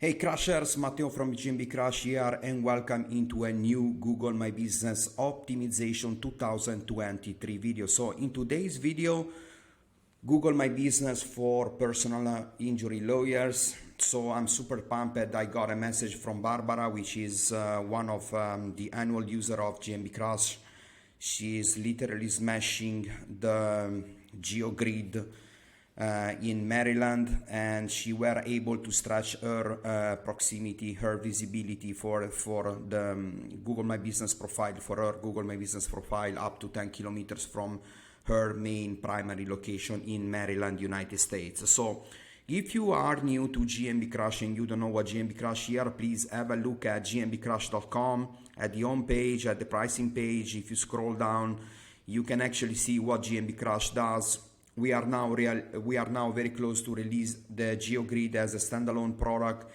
Hey Crushers, Matteo from GMB Crush here and welcome into a new Google My Business Optimization 2023 video. So in today's video, Google My Business for personal injury lawyers. So I'm super pumped. I got a message from Barbara, which is one of the annual user of GMB Crush. She is literally smashing the Geogrid in Maryland, and she were able to stretch her proximity, her visibility for the Google My Business profile, for her Google My Business profile up to 10 kilometers from her main primary location in Maryland, United States. So if you are new to GMB Crush and you don't know what GMB Crush here, please have a look at gmbcrush.com at the home page, at the pricing page. If you scroll down, you can actually see what GMB Crush does. We are now very close to release the Geogrid as a standalone product,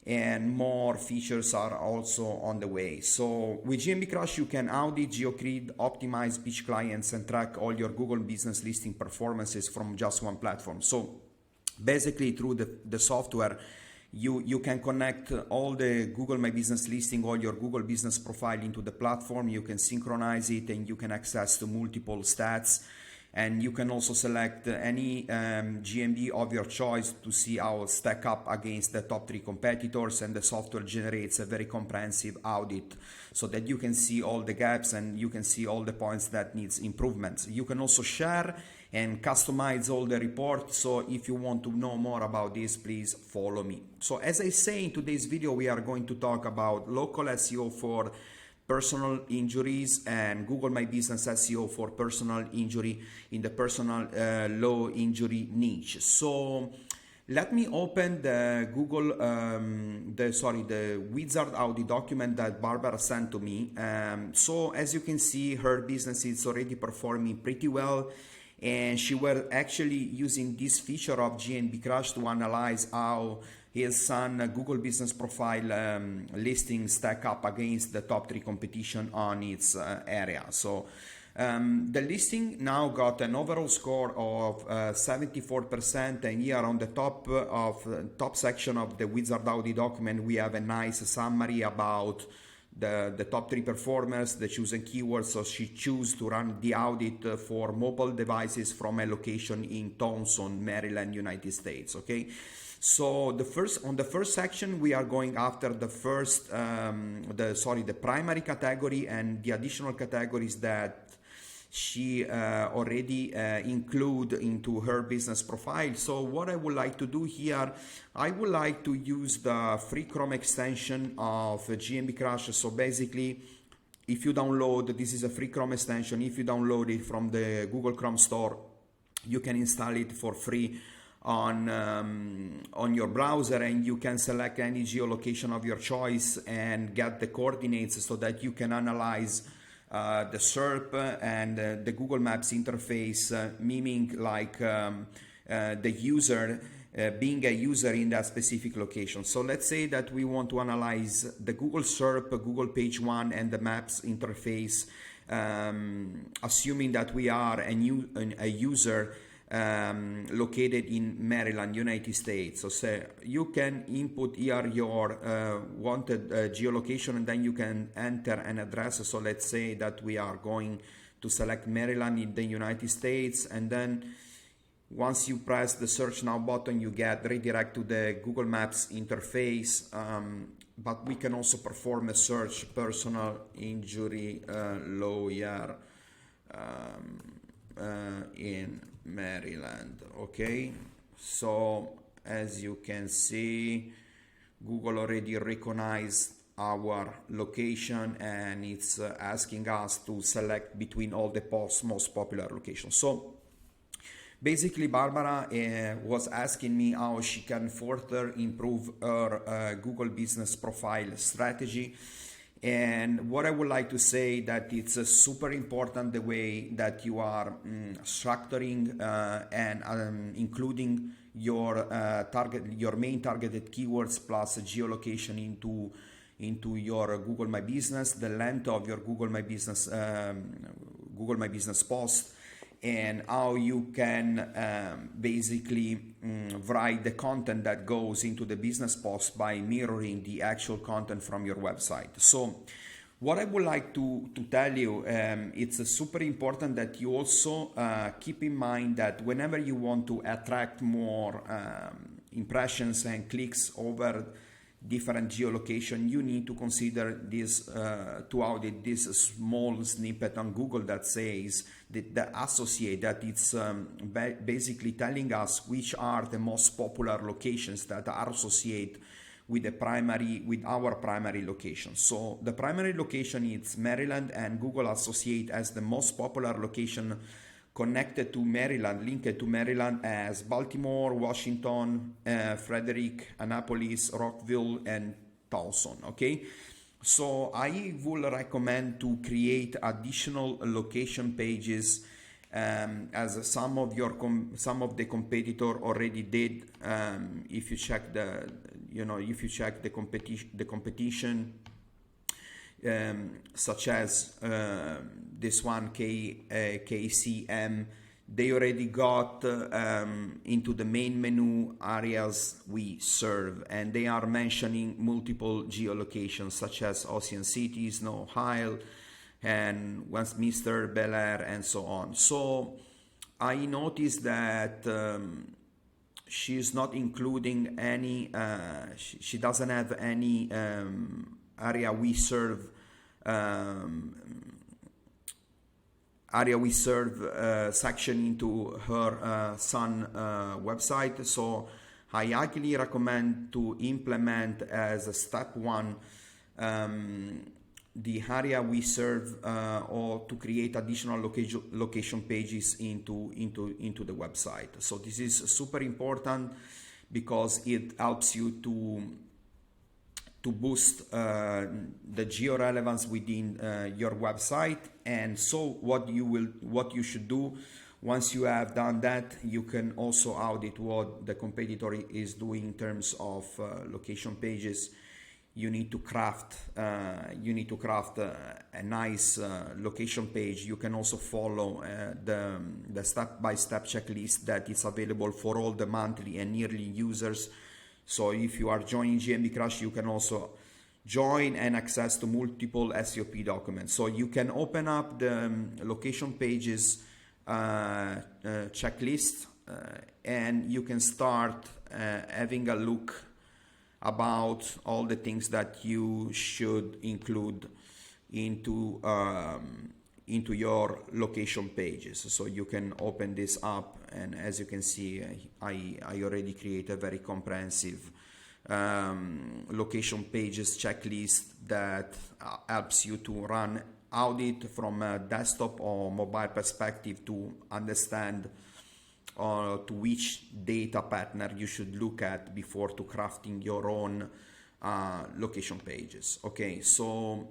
and more features are also on the way. So with GMB Crush, you can audit Geogrid, optimize pitch clients, and track all your Google business listing performances from just one platform. So basically through the software, you can connect all the Google My Business listing, all your Google business profile into the platform. You can synchronize it and you can access to multiple stats. And you can also select any GMB of your choice to see how stack up against the top 3 competitors, and the software generates a very comprehensive audit so that you can see all the gaps and you can see all the points that needs improvements. You can also share and customize all the reports. So if you want to know more about this, please follow me. So as I say, in today's video, we are going to talk about local SEO for personal injuries and Google My Business SEO for personal injury in the personal law injury niche. So let me open the the wizard audit document that Barbara sent to me. So as you can see, her business is already performing pretty well, and she were actually using this feature of GMB Crush to analyze how his son Google business profile listing stack up against the top 3 competition on its area. So the listing now got an overall score of 74%, and here on the top section of the wizard audit document, we have a nice summary about the top 3 performers, the chosen keywords. So she chose to run the audit for mobile devices from a location in Towson, Maryland, United States. Okay. So on the first section, we are going after the primary category and the additional categories that she already include into her business profile. So what I would like to do here, I would like to use the free Chrome extension of GMB Crush. So basically, if you download, this is a free Chrome extension. If you download it from the Google Chrome store, you can install it for free on your browser, and you can select any geolocation of your choice and get the coordinates so that you can analyze the SERP and the Google Maps interface, meaning like the user being a user in that specific location. So let's say that we want to analyze the Google SERP, Google Page 1, and the Maps interface, assuming that we are a user located in Maryland, United States. So say you can input here your wanted geolocation, and then you can enter an address. So let's say that we are going to select Maryland in the United States, and then once you press the search now button, you get redirect to the Google Maps interface. But we can also perform a search personal injury lawyer in Maryland. Okay, so as you can see, Google already recognized our location, and it's asking us to select between all the most popular locations. So basically, Barbara was asking me how she can further improve her Google business profile strategy. And what I would like to say that it's super important the way that you are structuring and including your main targeted keywords plus geolocation into your Google My Business, the length of your Google My Business post, and how you can basically write the content that goes into the business post by mirroring the actual content from your website. So what I would like to tell you, it's super important that you also keep in mind that whenever you want to attract more impressions and clicks over different geolocation, you need to consider this to audit this small snippet on Google that says that associate that it's basically telling us which are the most popular locations that are associated with our primary location. So the primary location is Maryland, and Google associate as the most popular location connected to Maryland, linked to Maryland as Baltimore, Washington, Frederick, Annapolis, Rockville, and Towson. Okay, so I would recommend to create additional location pages, as some of the competitor already did. If you check the competition, such as this one KCM, they already got into the main menu areas we serve, and they are mentioning multiple geolocations such as Ocean City, Snow Isle, and Westminster, Bel Air, and so on. So I noticed that she's not including any, she doesn't have any area we serve section into her Sun website. So I highly recommend to implement as a step one the area we serve, or to create additional location pages into the website. So this is super important because it helps you to boost the geo relevance within your website. And so what you should do once you have done that, you can also audit what the competitor is doing in terms of location pages. You need to craft a nice location page. You can also follow the step-by-step checklist that is available for all the monthly and yearly users. So if you are joining GMB Crush, you can also join and access to multiple SEOP documents. So you can open up the location pages checklist, and you can start having a look about all the things that you should include into your location pages. So you can open this up, and as you can see, I already created a very comprehensive location pages checklist that helps you to run audit from a desktop or mobile perspective to understand to which data partner you should look at before to crafting your own location pages. Okay, so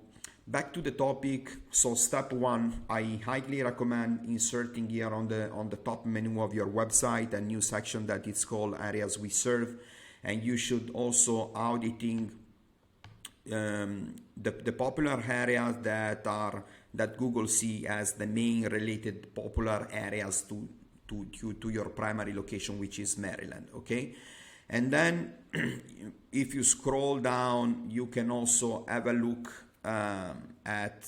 back to the topic. So step one, I highly recommend inserting here on the top menu of your website a new section that is called areas we serve, and you should also auditing the popular areas that Google see as the main related popular areas to your primary location, which is Maryland. Okay, and then if you scroll down, you can also have a look at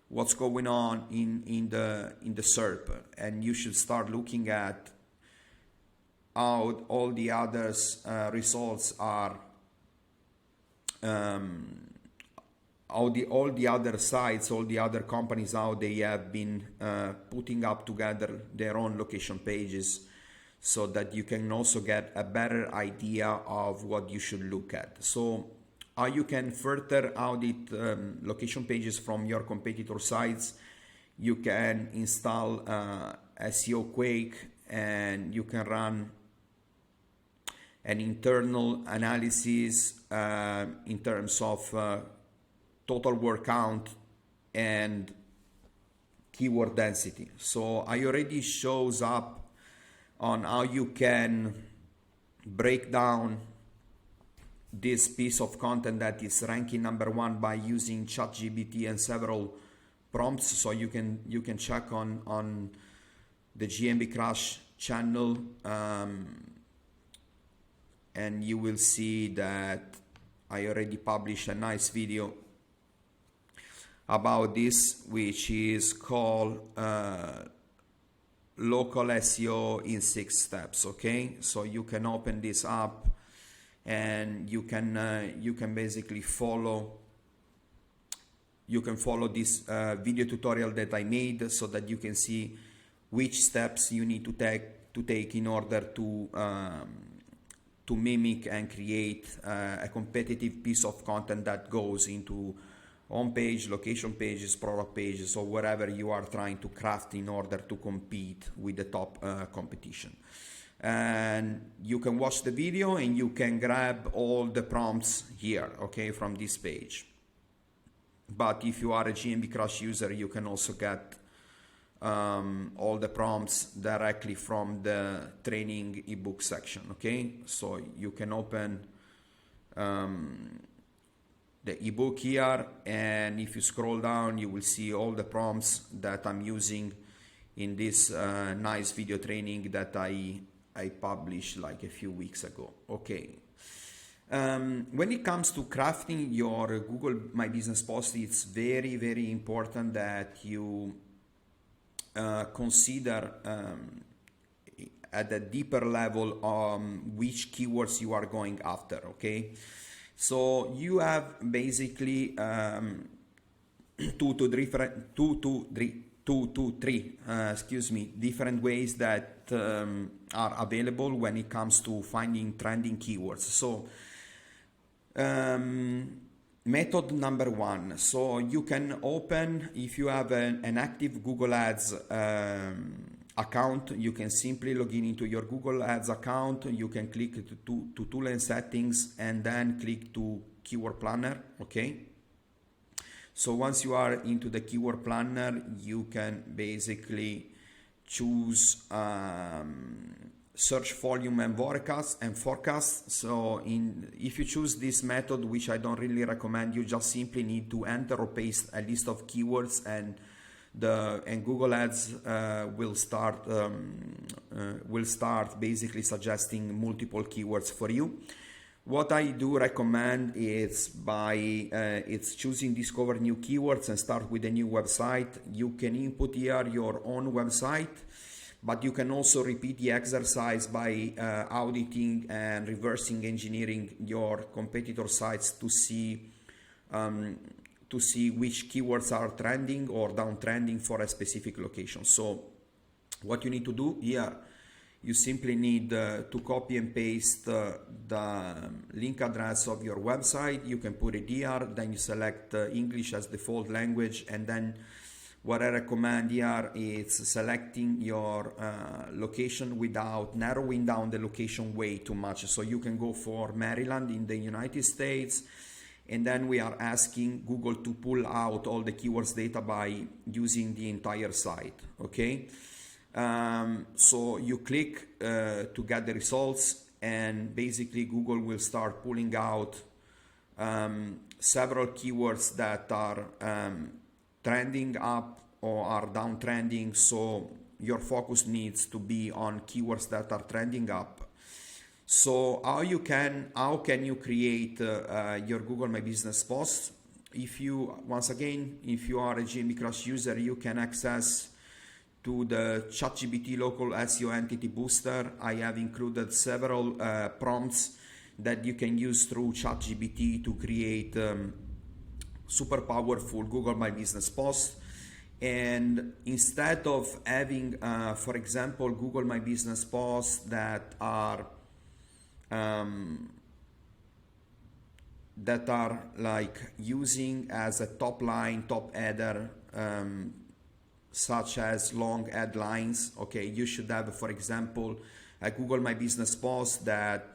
what's going on in the SERP, and you should start looking at how all the others results are, all the other sites, all the other companies, how they have been putting up together their own location pages, so that you can also get a better idea of what you should look at. So how you can further audit location pages from your competitor sites. You can install SEO Quake, and you can run an internal analysis in terms of total word count and keyword density. So I already shows up on how you can break down this piece of content that is ranking number one by using ChatGPT and several prompts. So you can check on the GMB Crush channel, and you will see that I already published a nice video about this, which is called local SEO in 6 steps. Okay, so you can open this up and you can basically follow this video tutorial that I made, so that you can see which steps you need to take in order to mimic and create a competitive piece of content that goes into home page, location pages, product pages, or whatever you are trying to craft in order to compete with the top competition. And you can watch the video and you can grab all the prompts here, okay, from this page. But if you are a GMB Crush user, you can also get all the prompts directly from the training ebook section. Okay, so you can open the ebook here, and if you scroll down, you will see all the prompts that I'm using in this nice video training that I published like a few weeks ago. Okay. When it comes to crafting your Google My Business post, it's very, very important that you consider at a deeper level which keywords you are going after. Okay, so you have basically two to three different ways that are available when it comes to finding trending keywords. So method number 1, so you can open, if you have an active Google Ads account, you can simply log in into your Google Ads account. You can click to tool and settings and then click to keyword planner. Okay, so once you are into the keyword planner, you can basically choose search volume and forecast. So if you choose this method, which I don't really recommend, you just simply need to enter or paste a list of keywords, and Google Ads will start basically suggesting multiple keywords for you. What I do recommend is it's choosing discover new keywords and start with a new website. You can input here your own website, but you can also repeat the exercise by auditing and reversing engineering your competitor sites to see which keywords are trending or downtrending for a specific location. So what you need to do here, you simply need to copy and paste the link address of your website. You can put it here, then you select English as default language, and then what I recommend here is selecting your location without narrowing down the location way too much. So you can go for Maryland in the United States, and then we are asking Google to pull out all the keywords data by using the entire site. Okay, so you click to get the results, and basically Google will start pulling out several keywords that are trending up or are downtrending. So your focus needs to be on keywords that are trending up. So how can you create your Google My Business post? If you are a GMB Crush user, you can access to the ChatGPT local SEO entity booster. I have included several prompts that you can use through ChatGPT to create super powerful Google My Business posts. And instead of having, for example, Google My Business posts that are like using as a top line, top header, such as long headlines, okay, you should have, for example, a Google My Business post that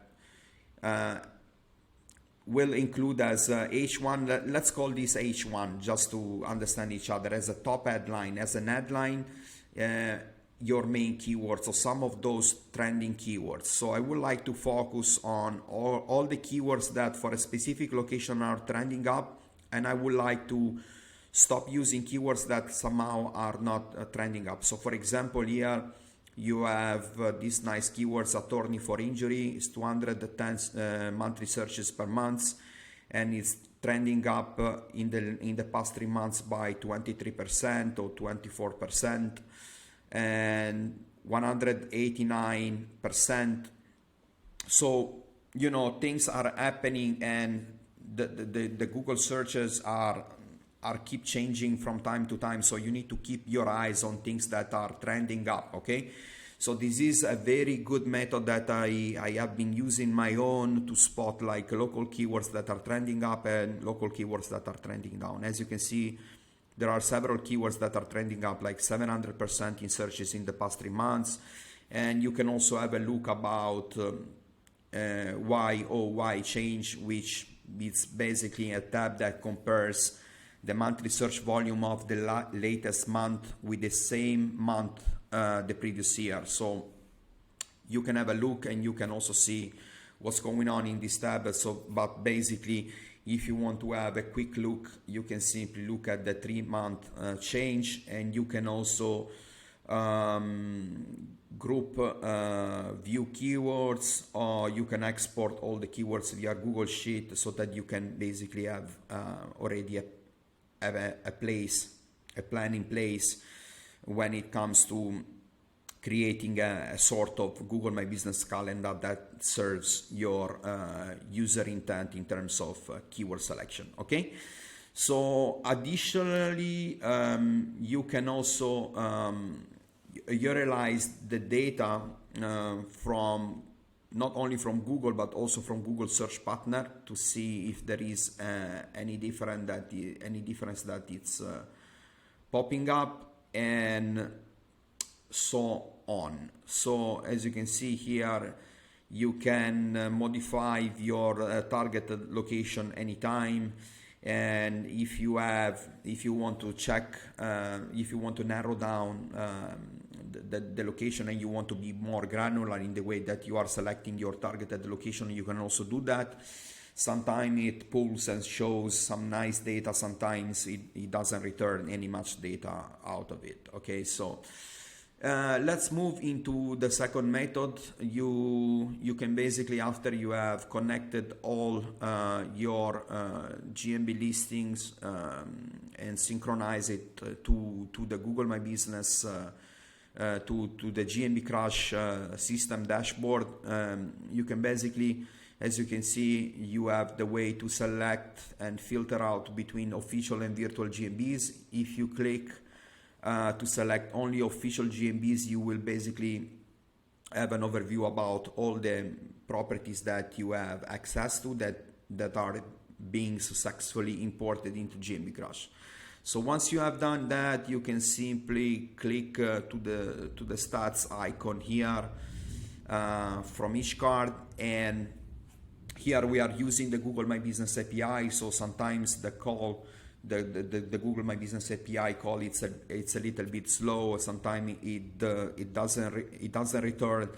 will include as H1, let's call this H1 just to understand each other, as a top headline, as an headline, your main keywords or some of those trending keywords. So I would like to focus on all the keywords that for a specific location are trending up, and I would like to stop using keywords that somehow are not trending up. So for example, here you have these nice keywords. Attorney for injury is 210 monthly searches per month, and it's trending up in the past 3 months by 23% or 24%, and 189%. So things are happening, and the Google searches are keep changing from time to time, so you need to keep your eyes on things that are trending up. Okay, so this is a very good method that I have been using my own to spot like local keywords that are trending up and local keywords that are trending down. As you can see, there are several keywords that are trending up like 700% in searches in the past 3 months, and you can also have a look about YOY change, which is basically a tab that compares the monthly search volume of the latest month with the same month the previous year. So you can have a look, and you can also see what's going on in this tab. But basically, if you want to have a quick look, you can simply look at the 3-month change, and you can also group view keywords, or you can export all the keywords via Google Sheet, so that you can basically have already a plan in place when it comes to creating a sort of Google My Business calendar that serves your user intent in terms of keyword selection. Okay, so additionally, you can also realize the data from not only from Google but also from Google Search Partner to see if there is any difference that it's popping up, and so on. So as you can see here, you can modify your targeted location anytime, and if you want to check, if you want to narrow down the location, and you want to be more granular in the way that you are selecting your targeted location, you can also do that. Sometimes it pulls and shows some nice data, sometimes it doesn't return any much data out of it. Okay, so let's move into the second method. You can basically, after you have connected all your GMB listings and synchronize it to the Google My Business to the GMB Crush system dashboard, you can basically, as you can see, you have the way to select and filter out between official and virtual GMBs. If you click to select only official GMBs, you will basically have an overview about all the properties that you have access to that are being successfully imported into GMB Crush. So once you have done that, you can simply click to the stats icon here from each card, and here we are using the Google My Business API. So sometimes the Google My Business API call it's a little bit slow. Sometimes it doesn't return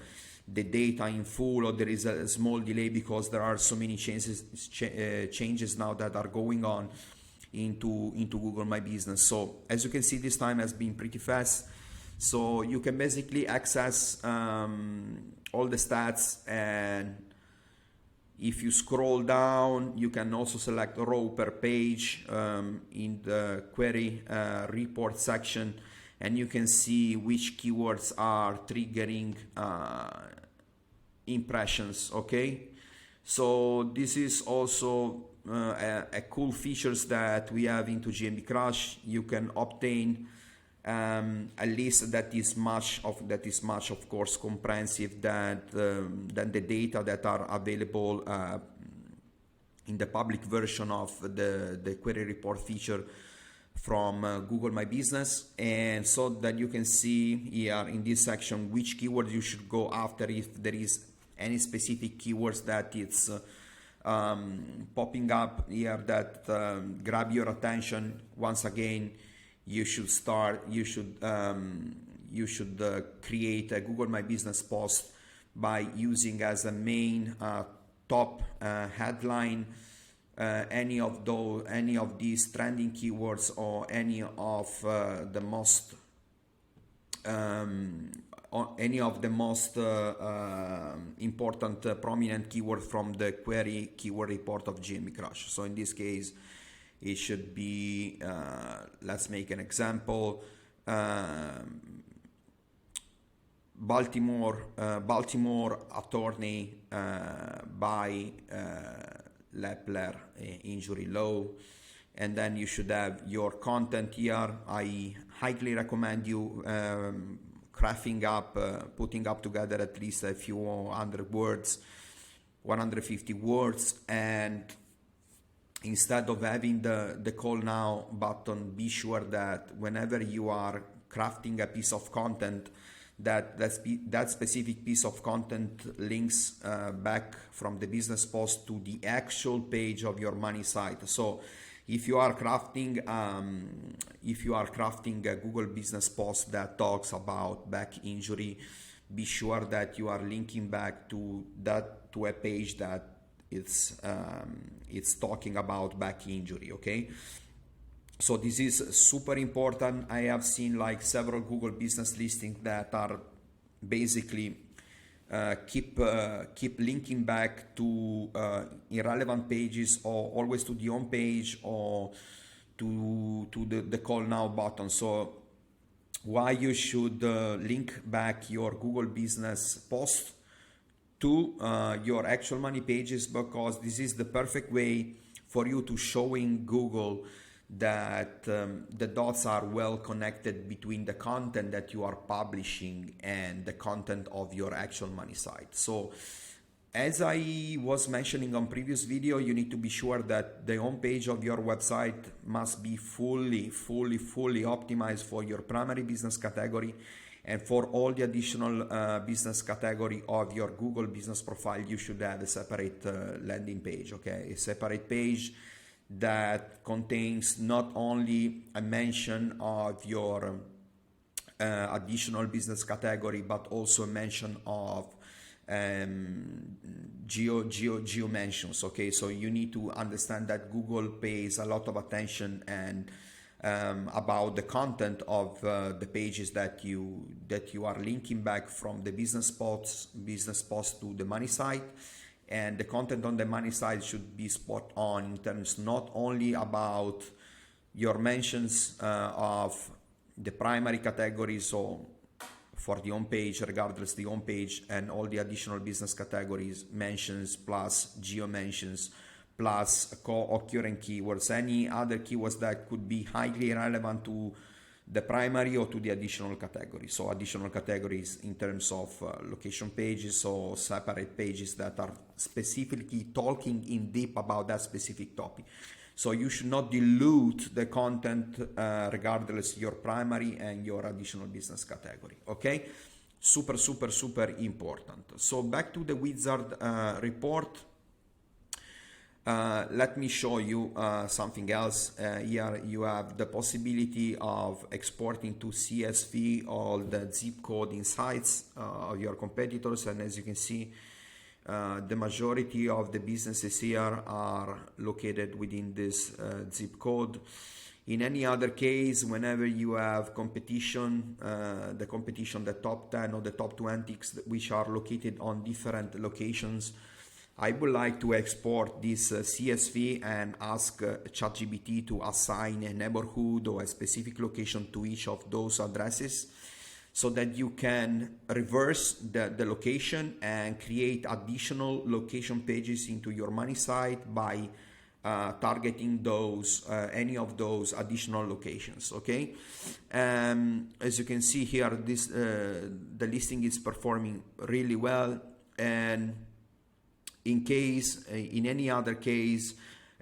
the data in full, or there is a small delay because there are so many changes now that are going on into Google My Business. So as you can see, this time has been pretty fast. So you can basically access all the stats, and if you scroll down, you can also select row per page in the query report section, and you can see which keywords are triggering impressions. Okay, so this is also a cool features that we have into GMB Crush. You can obtain a list that is much of course comprehensive than the data that are available in the public version of the query report feature from Google My Business. And so that you can see here in this section which keywords you should go after, if there is any specific keywords that it's popping up here that grab your attention. Once again, you should create a Google My Business post by using as a main top headline any of these trending keywords, or any of the most any of the most important prominent keyword from the query keyword report of GMB Crush. So in this case, it should be, let's make an example, Baltimore attorney by Lepler injury law. And then you should have your content here. I highly recommend you crafting up, putting up together at least a few hundred words, 150 words, and instead of having the call now button, be sure that whenever you are crafting a piece of content, that specific piece of content links back from the business post to the actual page of your money site. So if you are crafting a Google business post that talks about back injury, be sure that you are linking back to a page that it's talking about back injury. Okay, so this is super important. I have seen like several Google business listings that are basically keep linking back to irrelevant pages, or always to the home page, or to the call now button. So why you should link back your Google business post to your actual money pages? Because this is the perfect way for you to showing Google that the dots are well connected between the content that you are publishing and the content of your actual money site. So as I was mentioning on previous video, you need to be sure that the homepage of your website must be fully optimized for your primary business category, and for all the additional business category of your Google business profile, you should have a separate landing page, okay? A separate page that contains not only a mention of your additional business category, but also a mention of geo mentions. Okay, so you need to understand that Google pays a lot of attention and about the content of the pages that you are linking back from the business post to the money site. And the content on the money side should be spot on in terms not only about your mentions of the primary categories, so for the home page, regardless the home page, and all the additional business categories mentions, plus geo mentions, plus co-occurring keywords, any other keywords that could be highly relevant to the primary or to the additional categories. So additional categories in terms of location pages, or separate pages that are specifically talking in deep about that specific topic. So you should not dilute the content regardless your primary and your additional business category. Okay, super important. So back to the wizard report. Let me show you something else. Here you have the possibility of exporting to CSV all the zip code insights of your competitors, and as you can see, the majority of the businesses here are located within this zip code. In any other case, whenever you have competition, the top 10 or the top 20 which are located on different locations, I would like to export this CSV and ask ChatGPT to assign a neighborhood or a specific location to each of those addresses, so that you can reverse the location and create additional location pages into your money site by targeting those any of those additional locations. Okay, as you can see here, this the listing is performing really well, and in any other case,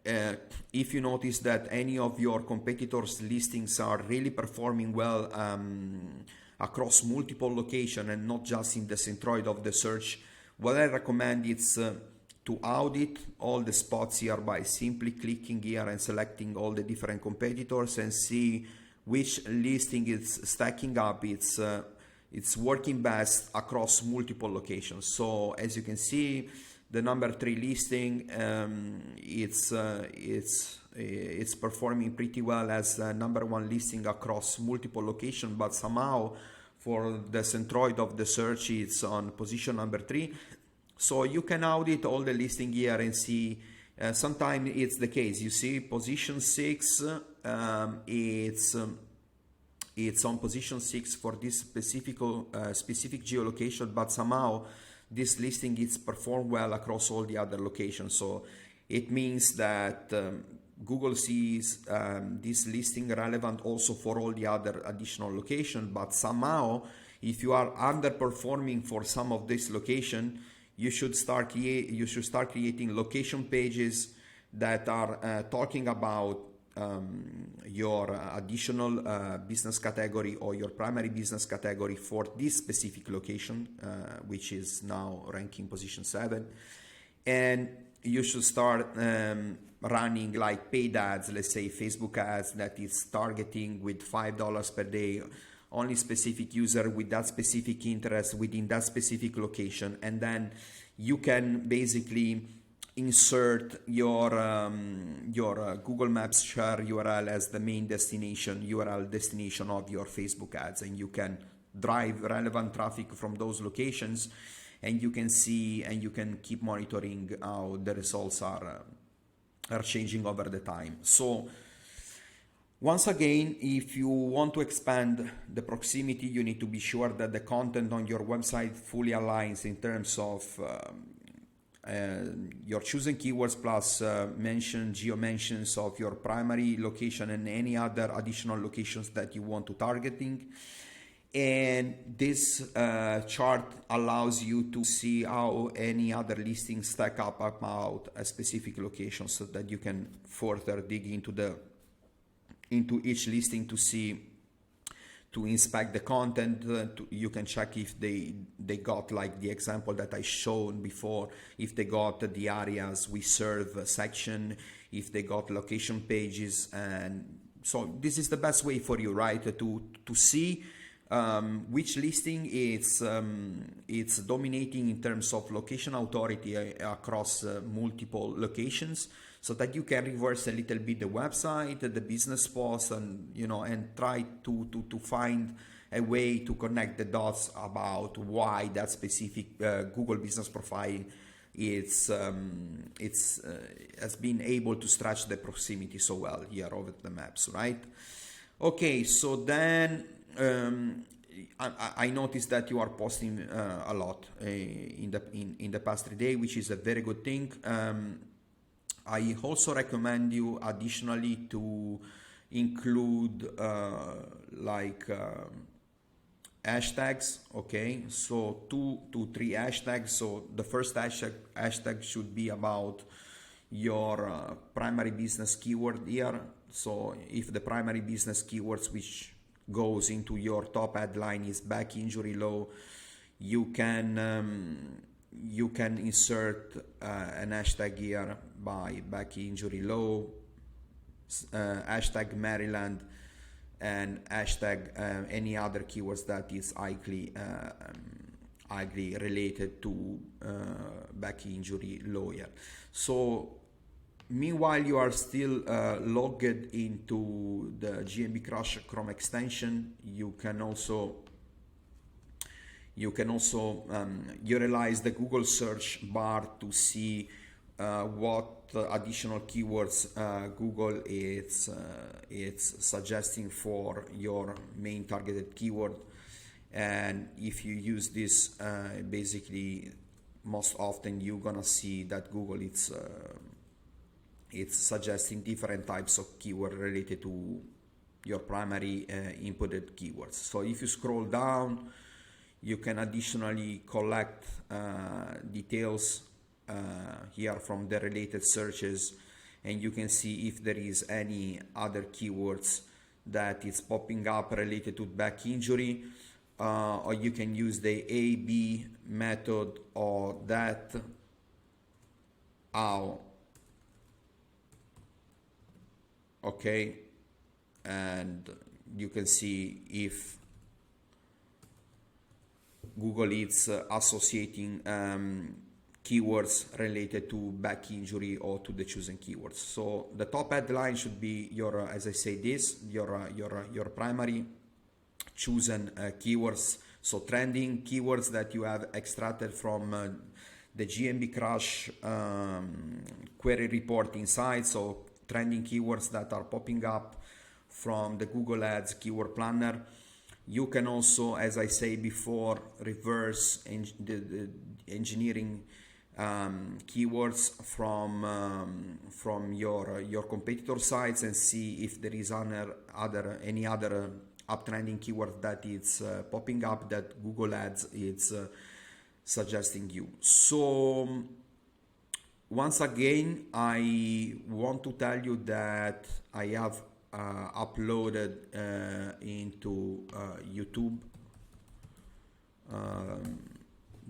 if you notice that any of your competitors' listings are really performing well across multiple locations and not just in the centroid of the search, what I recommend is to audit all the spots here by simply clicking here and selecting all the different competitors and see which listing is stacking up. It's working best across multiple locations. So as you can see, the number 3 listing, it's performing pretty well as number 1 listing across multiple locations, but somehow for the centroid of the search, it's on position number 3. So you can audit all the listing here and see. Sometimes it's the case. You see position 6. It's on position 6 for this specific geolocation, but somehow this listing is performed well across all the other locations. So it means that Google sees this listing relevant also for all the other additional locations, but somehow if you are underperforming for some of this location, you should start creating location pages that are talking about your additional business category or your primary business category for this specific location, which is now ranking position 7. And you should start running like paid ads, let's say Facebook ads that is targeting with $5 per day only specific user with that specific interest within that specific location. And then you can basically insert your Google Maps share URL as the main URL destination of your Facebook ads, and you can drive relevant traffic from those locations, and you can see and you can keep monitoring how the results are changing over the time. So once again, if you want to expand the proximity, you need to be sure that the content on your website fully aligns in terms of your chosen keywords plus geo-mentions of your primary location and any other additional locations that you want to targeting. And this chart allows you to see how any other listings stack up about a specific location, so that you can further dig into each listing to inspect the content. You can check if they got, like the example that I showed before, if they got the areas we serve section, if they got location pages. And so this is the best way for you, right, to see which listing it's dominating in terms of location authority across multiple locations, so that you can reverse a little bit the website, the business post, and and try to find a way to connect the dots about why that specific Google business profile has been able to stretch the proximity so well here over the maps, right? Okay, so then I noticed that you are posting a lot in the past 3 days, which is a very good thing. I also recommend you additionally to include hashtags. Okay, so 2 to 3 hashtags. So the first hashtag should be about your primary business keyword here. So if the primary business keywords which goes into your top headline is back injury law, you can insert an hashtag here by back injury law, hashtag Maryland, and hashtag any other keywords that is highly related to back injury lawyer. So meanwhile, you are still logged into the GMB Crush Chrome extension. You can also utilize the Google search bar to see what additional keywords Google is suggesting for your main targeted keyword. And if you use this, basically most often you're gonna see that Google it's suggesting different types of keyword related to your primary inputted keywords. So if you scroll down, you can additionally collect details here from the related searches, and you can see if there is any other keywords that is popping up related to back injury, or you can use the A/B method or that how. Okay, and you can see if Google is associating keywords related to back injury or to the chosen keywords. So the top headline should be your, as I say, your primary chosen keywords. So trending keywords that you have extracted from the GMB Crush query reporting site. So trending keywords that are popping up from the Google Ads keyword planner. You can also, as I say before, reverse the engineering keywords from your competitor sites and see if there is any other uptrending keyword that is popping up that Google Ads is suggesting you. So once again, I want to tell you that I have uploaded into YouTube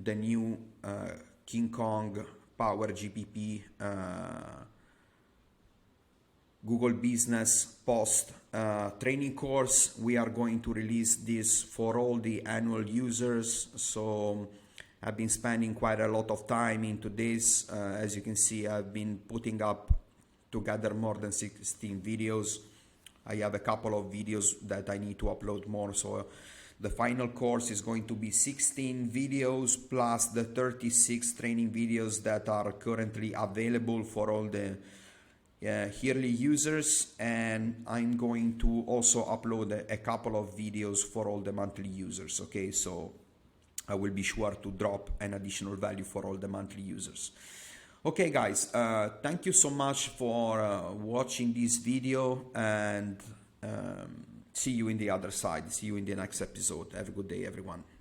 the new King Kong Power GBP Google Business Post training course. We are going to release this for all the annual users. So I've been spending quite a lot of time into this. As you can see, I've been putting up together more than 16 videos. I have a couple of videos that I need to upload more. So the final course is going to be 16 videos plus the 36 training videos that are currently available for all the yearly users, and I'm going to also upload a couple of videos for all the monthly users. Okay, so I will be sure to drop an additional value for all the monthly users. Okay guys, thank you so much for watching this video, and see you in the other side. See you in the next episode. Have a good day, everyone.